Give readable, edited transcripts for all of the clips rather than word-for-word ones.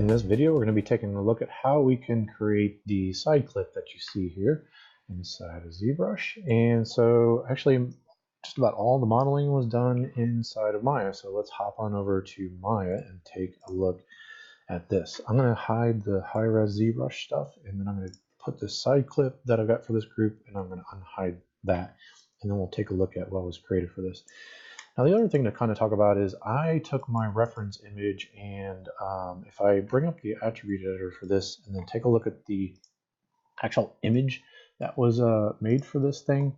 In this video, we're going to be taking a look at how we can create the side clip that you see here inside of ZBrush. And so actually just about all the modeling was done inside of Maya. So let's hop on over to Maya and take a look at this. I'm going to hide the high-res ZBrush stuff, and then I'm going to put this side clip that I've got for this group, and I'm going to unhide that. And then we'll take a look at what was created for this. Now, the other thing to kind of talk about is I took my reference image, and if I bring up the attribute editor for this and then take a look at the actual image that was made for this thing,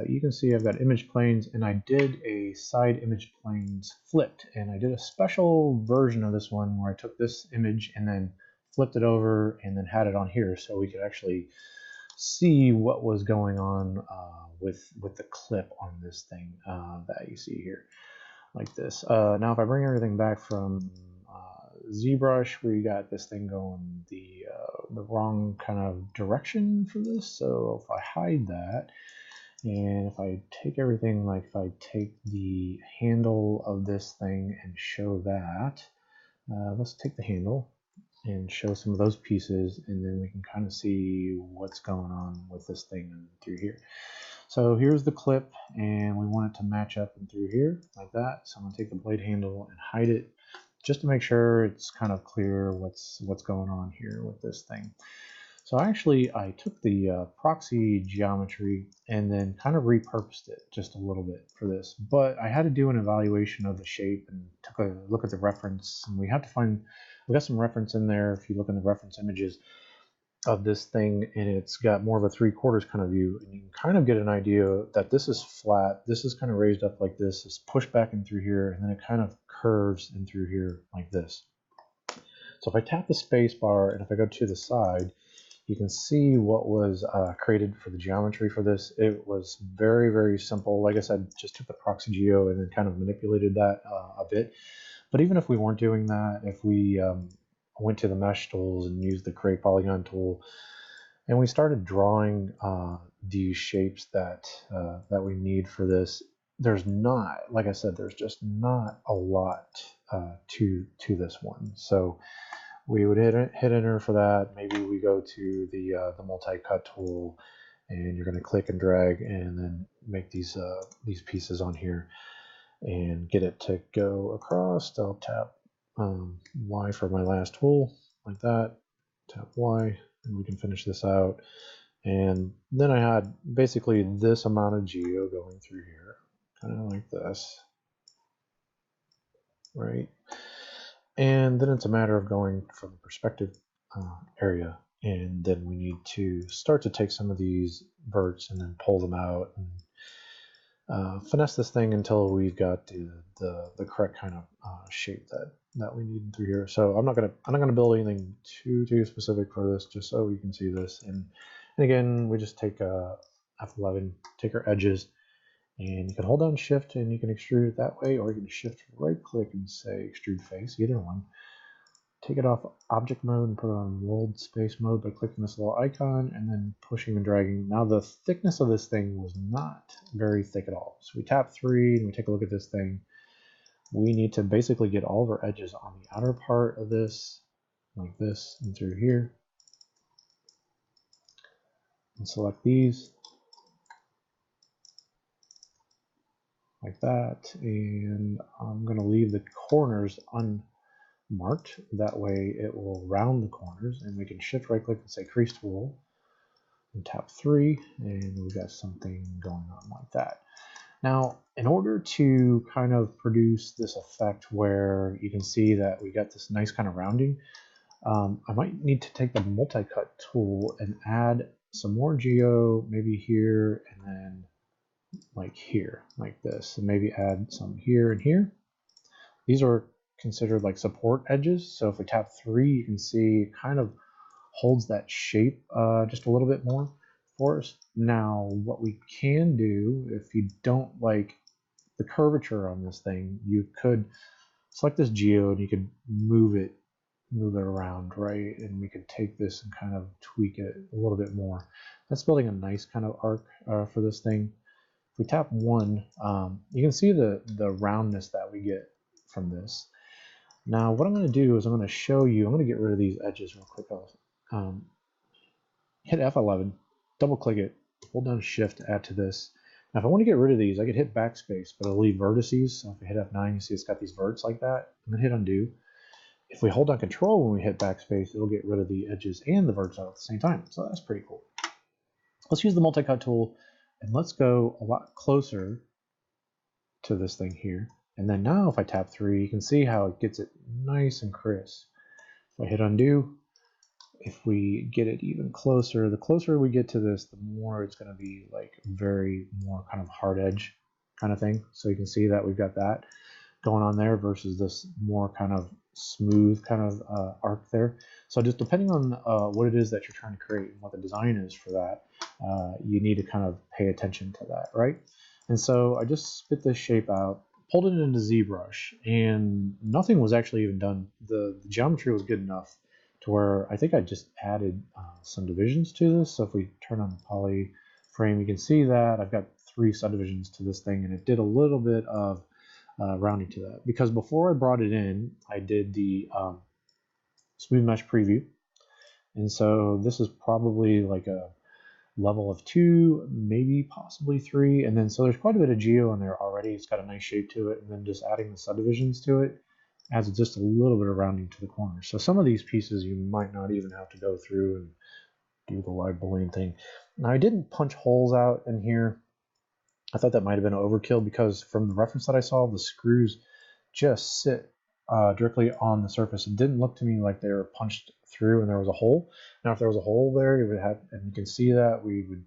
you can see I've got image planes, and I did a side image planes flipped, and I did a special version of this one where I took this image and then flipped it over and then had it on here so we could actually see what was going on with the clip on this thing that you see here, like this. Now, if I bring everything back from ZBrush, we got this thing going the wrong kind of direction for this. So if I hide that, and if I take everything, like if I take the handle of this thing and show that, let's take the handle and show some of those pieces, and then we can kind of see what's going on with this thing through here. So here's the clip, and we want it to match up and through here like that. So I'm going to take the blade handle and hide it just to make sure it's kind of clear what's going on here with this thing. So actually I took the proxy geometry and then kind of repurposed it just a little bit for this, but I had to do an evaluation of the shape and took a look at the reference, and we got some reference in there. If you look in the reference images of this thing, and it's got more of a 3/4 kind of view, and you can kind of get an idea that this is flat, this is kind of raised up like this, it's pushed back in through here, and then it kind of curves in through here like this. So if I tap the space bar and if I go to the side, you can see what was created for the geometry for this. It was very, very simple. Like I said, just took the proxy geo and then kind of manipulated that a bit. But even if we weren't doing that, if we went to the mesh tools and used the create polygon tool, and we started drawing these shapes that we need for this, there's not, like I said, there's just not a lot to this one. So we would hit enter for that. Maybe we go to the multi-cut tool, and you're going to click and drag and then make these pieces on here and get it to go across. I'll tap Y for my last tool, like that. Tap Y, and we can finish this out. And then I had basically this amount of geo going through here, kind of like this, right? And then it's a matter of going from the perspective area, and then we need to start to take some of these verts and then pull them out and finesse this thing until we've got the correct kind of shape that we need through here. So I'm not gonna build anything too specific for this, just so you can see this. And again, we just take F11, take our edges, and you can hold down shift and you can extrude it that way, or you can shift right click and say extrude face, either one. Take it off object mode and put it on world space mode by clicking this little icon and then pushing and dragging. Now the thickness of this thing was not very thick at all. So we tap 3 and we take a look at this thing. We need to basically get all of our edges on the outer part of this, like this, and through here. And select these, like that, and I'm going to leave the corners unmarked. That way it will round the corners, and we can shift right click and say crease tool and tap 3, and we've got something going on like that. Now, in order to kind of produce this effect where you can see that we got this nice kind of rounding, I might need to take the multi-cut tool and add some more geo, maybe here, and then like here, like this, and maybe add some here and here. These are considered like support edges. So if we tap 3, you can see it kind of holds that shape just a little bit more for us. Now, what we can do, if you don't like the curvature on this thing, you could select this geo and you could move it around, right? And we could take this and kind of tweak it a little bit more. That's building a nice kind of arc for this thing. If we tap 1, you can see the roundness that we get from this. Now what I'm going to do is I'm going to show you, I'm going to get rid of these edges real quick. I'll hit F11, double click it, hold down shift to add to this. Now if I want to get rid of these, I could hit backspace, but it'll leave vertices. So if I hit F9, you see it's got these verts like that. I'm going to hit undo. If we hold down control when we hit backspace, it'll get rid of the edges and the verts out at the same time. So that's pretty cool. Let's use the multi-cut tool and let's go a lot closer to this thing here. And then now if I tap 3, you can see how it gets it nice and crisp. If I hit undo, if we get it even closer, the closer we get to this, the more it's going to be like very more kind of hard edge kind of thing. So you can see that we've got that going on there versus this more kind of smooth kind of arc there. So just depending on what it is that you're trying to create and what the design is for that, you need to kind of pay attention to that, right? And so I just spit this shape out, pulled it into ZBrush, and nothing was actually even done. The geometry was good enough to where I think I just added some divisions to this. So if we turn on the poly frame, you can see that I've got 3 subdivisions to this thing, and it did a little bit of rounding to that. Because before I brought it in, I did the smooth mesh preview. And so this is probably like a level of 2, maybe possibly 3. And then so there's quite a bit of geo in there already. It's got a nice shape to it. And then just adding the subdivisions to it adds just a little bit of rounding to the corners. So some of these pieces you might not even have to go through and do the live boolean thing. Now I didn't punch holes out in here. I thought that might have been overkill because from the reference that I saw, the screws just sit directly on the surface. It didn't look to me like they were punched through and there was a hole. Now if there was a hole there, you would have, and you can see that, we would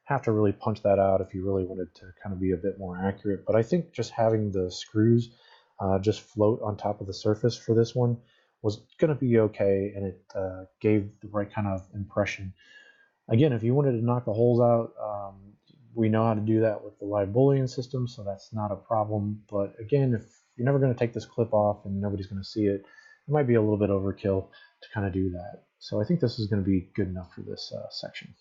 have to really punch that out if you really wanted to kind of be a bit more accurate. But I think just having the screws just float on top of the surface for this one was going to be okay, and it gave the right kind of impression. Again, if you wanted to knock the holes out, we know how to do that with the live boolean system, so that's not a problem. But again, if you're never going to take this clip off and nobody's going to see it, it might be a little bit overkill to kind of do that. So I think this is going to be good enough for this section.